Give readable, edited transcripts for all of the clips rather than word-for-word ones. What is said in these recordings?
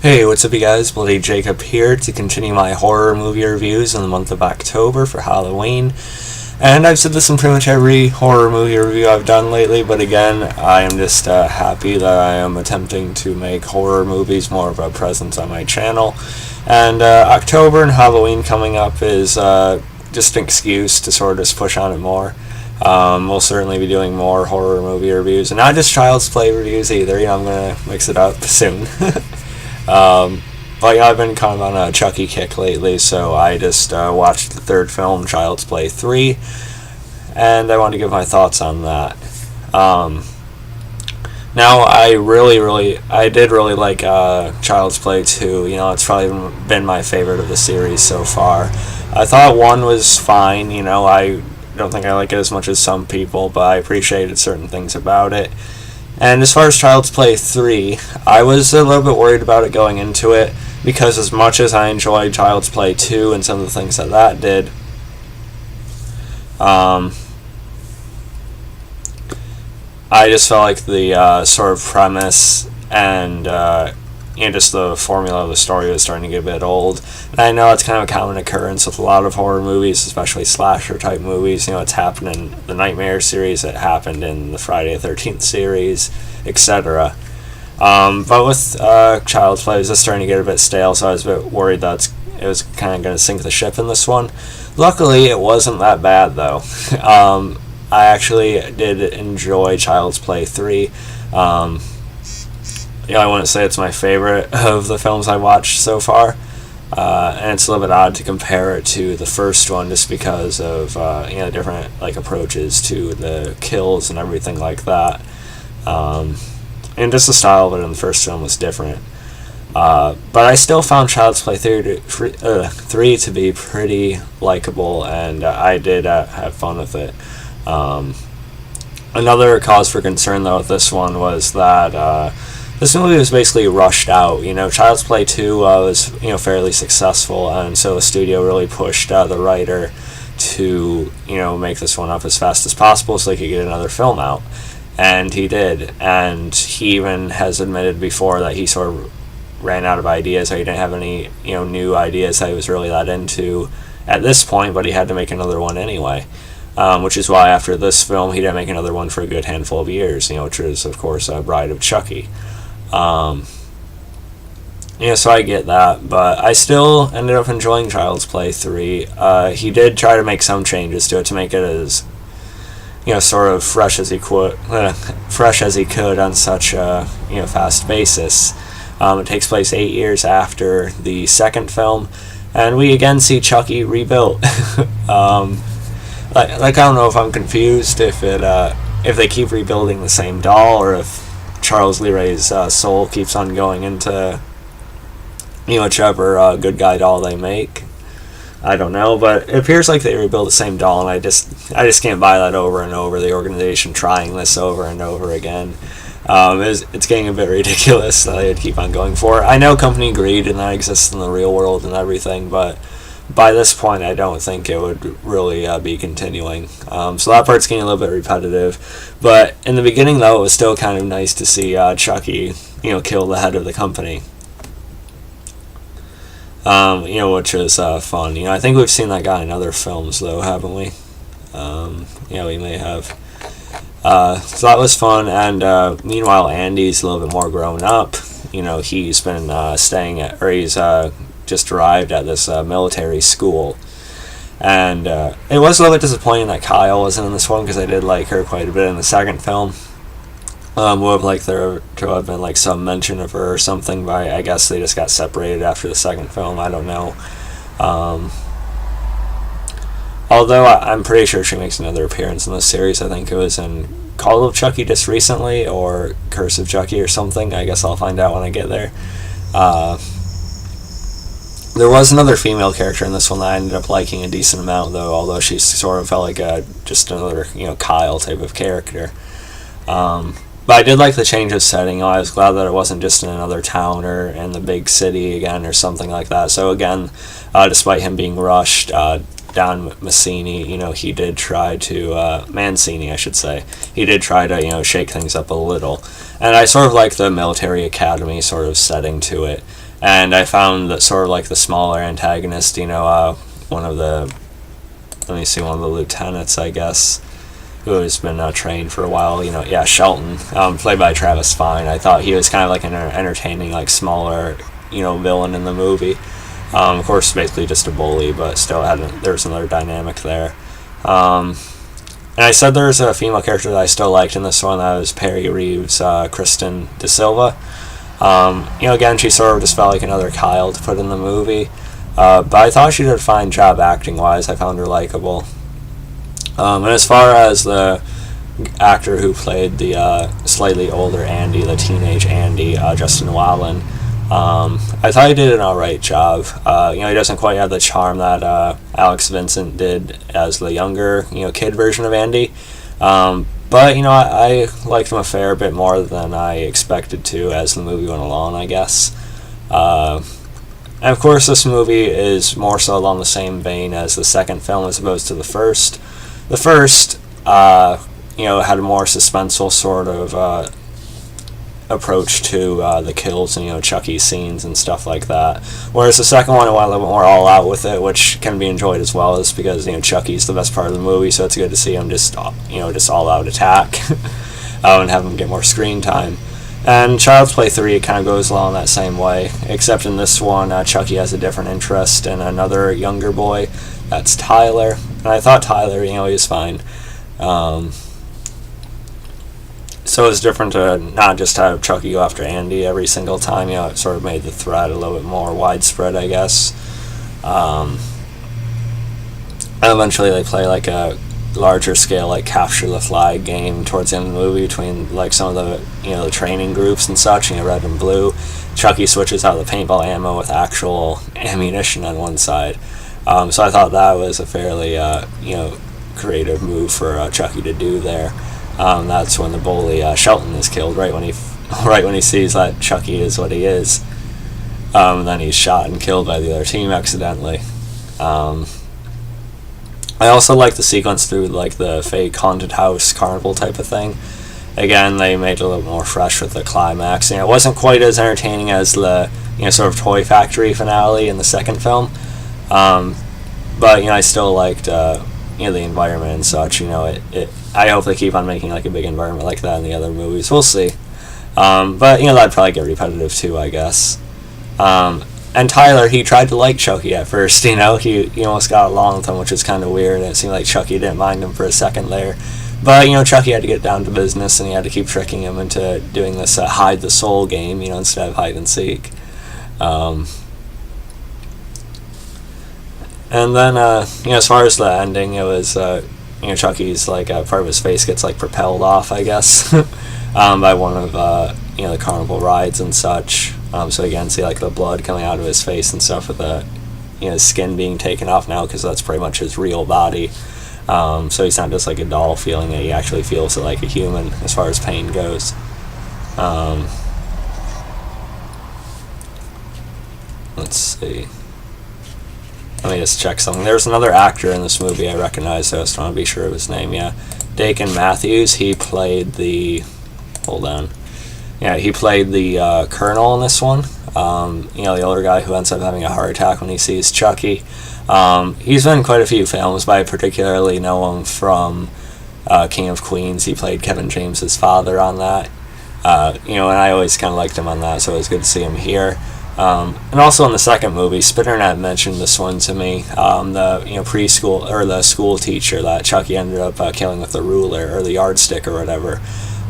Hey, what's up you guys? Bloody Jacob here to continue my horror movie reviews in the month of October for Halloween. And I've said this in pretty much every horror movie review I've done lately, but again, I am just happy that I am attempting to make horror movies more of a presence on my channel. And October and Halloween coming up is just an excuse to sort of just push on it more. We'll certainly be doing more horror movie reviews, and not just Child's Play reviews either. I'm going to mix it up soon. But yeah, I've been kind of on a Chucky kick lately, so I just watched the third film, Child's Play 3, and I want to give my thoughts on that. Now, I did really like Child's Play 2. It's probably been my favorite of the series so far. I thought 1 was fine. I don't think I like it as much as some people, but I appreciated certain things about it. And as far as Child's Play 3, I was a little bit worried about it going into it, because as much as I enjoyed Child's Play 2 and some of the things that did, I just felt like the sort of premise and just the formula of the story was starting to get a bit old. And I know it's kind of a common occurrence with a lot of horror movies, especially slasher type movies. It's happened in the Nightmare series, it happened in the Friday the 13th series, etc. But with Child's Play, it was just starting to get a bit stale, so I was a bit worried that it was kind of going to sink the ship in this one. Luckily, it wasn't that bad, though. I actually did enjoy Child's Play 3. I wouldn't say it's my favorite of the films I watched so far, and it's a little bit odd to compare it to the first one just because of different approaches to the kills and everything like that, and just the style of it in the first film was different. But I still found Child's Play 3 to be pretty likable, and I did have fun with it. Another cause for concern though with this one was that this movie was basically rushed out. Child's Play 2 was fairly successful, and so the studio really pushed the writer to make this one up as fast as possible so they could get another film out, and he did. And he even has admitted before that he sort of ran out of ideas, or he didn't have any new ideas that he was really that into at this point, but he had to make another one anyway. Which is why after this film he didn't make another one for a good handful of years, which was of course Bride of Chucky. So I get that, but I still ended up enjoying Child's Play 3. He did try to make some changes to it to make it as sort of fresh as he could on such a fast basis. It takes place 8 years after the second film, and we again see Chucky rebuilt. I don't know if I'm confused if they keep rebuilding the same doll, or if Charles Lee Ray's soul keeps on going into whichever good guy doll they make. I don't know, but it appears like they rebuild the same doll, and I just can't buy that over and over. The organization trying this over and over again. It's getting a bit ridiculous that they'd keep on going for it. I know company greed and that exists in the real world and everything, but by this point I don't think it would really be continuing. So that part's getting a little bit repetitive. But in the beginning though, it was still kind of nice to see Chucky, kill the head of the company. Which was fun. I think we've seen that guy in other films though, haven't we? We may have. So that was fun, and meanwhile Andy's a little bit more grown up. He's been he's just arrived at this military school, and it was a little bit disappointing that Kyle wasn't in this one, because I did like her quite a bit in the second film. Would have liked there to have been some mention of her or something, but I guess they just got separated after the second film. I don't know. Although I'm pretty sure she makes another appearance in this series. I think it was in Call of Chucky just recently, or Curse of Chucky or something. I guess I'll find out when I get there. There was another female character in this one that I ended up liking a decent amount, though, although she sort of felt like just another, Kyle type of character. But I did like the change of setting. I was glad that it wasn't just in another town or in the big city again or something like that. So again, despite him being rushed, Don Mancini, he did try to, Mancini, I should say, he did try to, shake things up a little. And I sort of like the military academy sort of setting to it. And I found that sort of like the smaller antagonist, one of the lieutenants, I guess, who has been trained for a while, Shelton, played by Travis Fiennes. I thought he was kind of like an entertaining, like, smaller, villain in the movie. Of course, basically just a bully, but still there's another dynamic there. And I said there's a female character that I still liked in this one. That was Perry Reeves' Kristen De Silva. Again, she sort of just felt like another Kyle to put in the movie. But I thought she did a fine job acting-wise. I found her likable. And as far as the actor who played the slightly older Andy, the teenage Andy, Justin Wallen, I thought he did an alright job. He doesn't quite have the charm that Alex Vincent did as the younger, kid version of Andy. But, I liked him a fair bit more than I expected to as the movie went along, I guess. And of course, this movie is more so along the same vein as the second film as opposed to the first. The first, had a more suspenseful sort of approach to the kills and, Chucky scenes and stuff like that. Whereas the second one, I went a little bit more all out with it, which can be enjoyed as well, is because, Chucky's the best part of the movie, so it's good to see him just all out attack and have him get more screen time. And Child's Play 3, it kind of goes along that same way, except in this one, Chucky has a different interest in another younger boy. That's Tyler. And I thought Tyler, he was fine. So it's different to not just have Chucky go after Andy every single time. It sort of made the threat a little bit more widespread, I guess. And eventually they play like a larger scale, like capture the flag game towards the end of the movie between like some of the the training groups and such. Red and blue. Chucky switches out the paintball ammo with actual ammunition on one side. So I thought that was a fairly creative move for Chucky to do there. That's when the bully Shelton is killed right when he sees that Chucky is what he is. Then he's shot and killed by the other team accidentally. I also like the sequence through like the fake haunted house carnival type of thing. Again, they made it a little more fresh with the climax. It wasn't quite as entertaining as the sort of Toy Factory finale in the second film. But I still liked the environment and such. I hope they keep on making like a big environment like that in the other movies. We'll see. But that'd probably get repetitive too, I guess. And Tyler, he tried to like Chucky at first. He almost got along with him, which is kind of weird. And it seemed like Chucky didn't mind him for a second there. But Chucky had to get down to business, and he had to keep tricking him into doing this hide the soul game, instead of hide and seek. And then, as far as the ending, it was, Chucky's, like, part of his face gets, like, propelled off, I guess, by one of, the carnival rides and such. So again, see, like, the blood coming out of his face and stuff with the, his skin being taken off now, because that's pretty much his real body. So he's not just, like, a doll feeling it, he actually feels it like a human, as far as pain goes. Let's see. Let me just check something. There's another actor in this movie I recognize, so I just want to be sure of his name. Yeah, Dakin Matthews. He played the. Hold on. Yeah, he played the colonel in this one. The older guy who ends up having a heart attack when he sees Chucky. He's been in quite a few films, but I particularly know him from King of Queens. He played Kevin James's father on that. And I always kind of liked him on that, so it was good to see him here. And also in the second movie, Spitternet mentioned this one to me. The preschool or the school teacher that Chucky ended up killing with the ruler or the yardstick or whatever.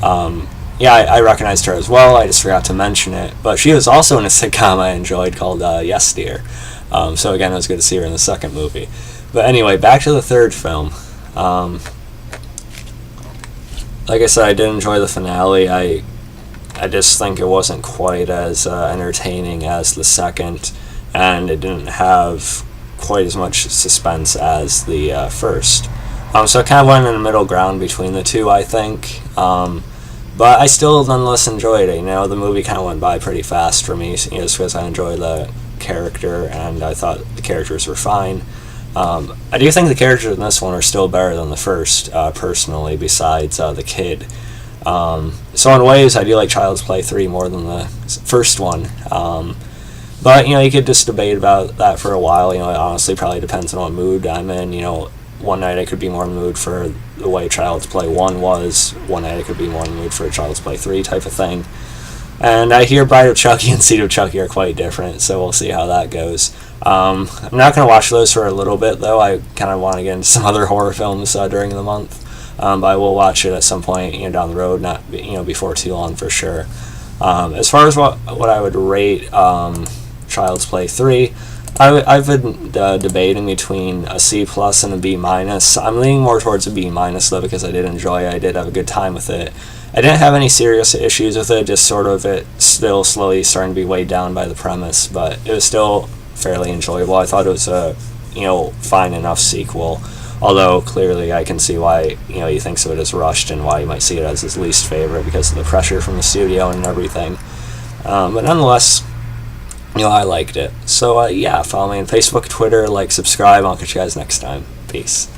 I recognized her as well. I just forgot to mention it. But she was also in a sitcom I enjoyed called Yes Dear. So again, it was good to see her in the second movie. But anyway, back to the third film. Like I said, I did enjoy the finale. I just think it wasn't quite as entertaining as the second, and it didn't have quite as much suspense as the first. So it kind of went in the middle ground between the two, I think. But I still nonetheless enjoyed it. The movie kind of went by pretty fast for me, just because I enjoyed the character, and I thought the characters were fine. I do think the characters in this one are still better than the first, personally, besides the kid. So in ways, I do like Child's Play 3 more than the first one. But, you could just debate about that for a while. It honestly probably depends on what mood I'm in. One night I could be more in the mood for the way Child's Play 1 was. One night I could be more in the mood for a Child's Play 3 type of thing. And I hear Bride of Chucky and Seed of Chucky are quite different, so we'll see how that goes. I'm not going to watch those for a little bit, though. I kind of want to get into some other horror films during the month. But I will watch it at some point, down the road, not before too long for sure. As far as what I would rate Child's Play 3, I've been debating between a C plus and a B minus. I'm leaning more towards a B minus though, because I did enjoy it. I did have a good time with it. I didn't have any serious issues with it. Just sort of it still slowly starting to be weighed down by the premise, but it was still fairly enjoyable. I thought it was a fine enough sequel. Although clearly I can see why he thinks of it as rushed and why he might see it as his least favorite because of the pressure from the studio and everything. But nonetheless, I liked it. So yeah, follow me on Facebook, Twitter, subscribe. I'll catch you guys next time. Peace.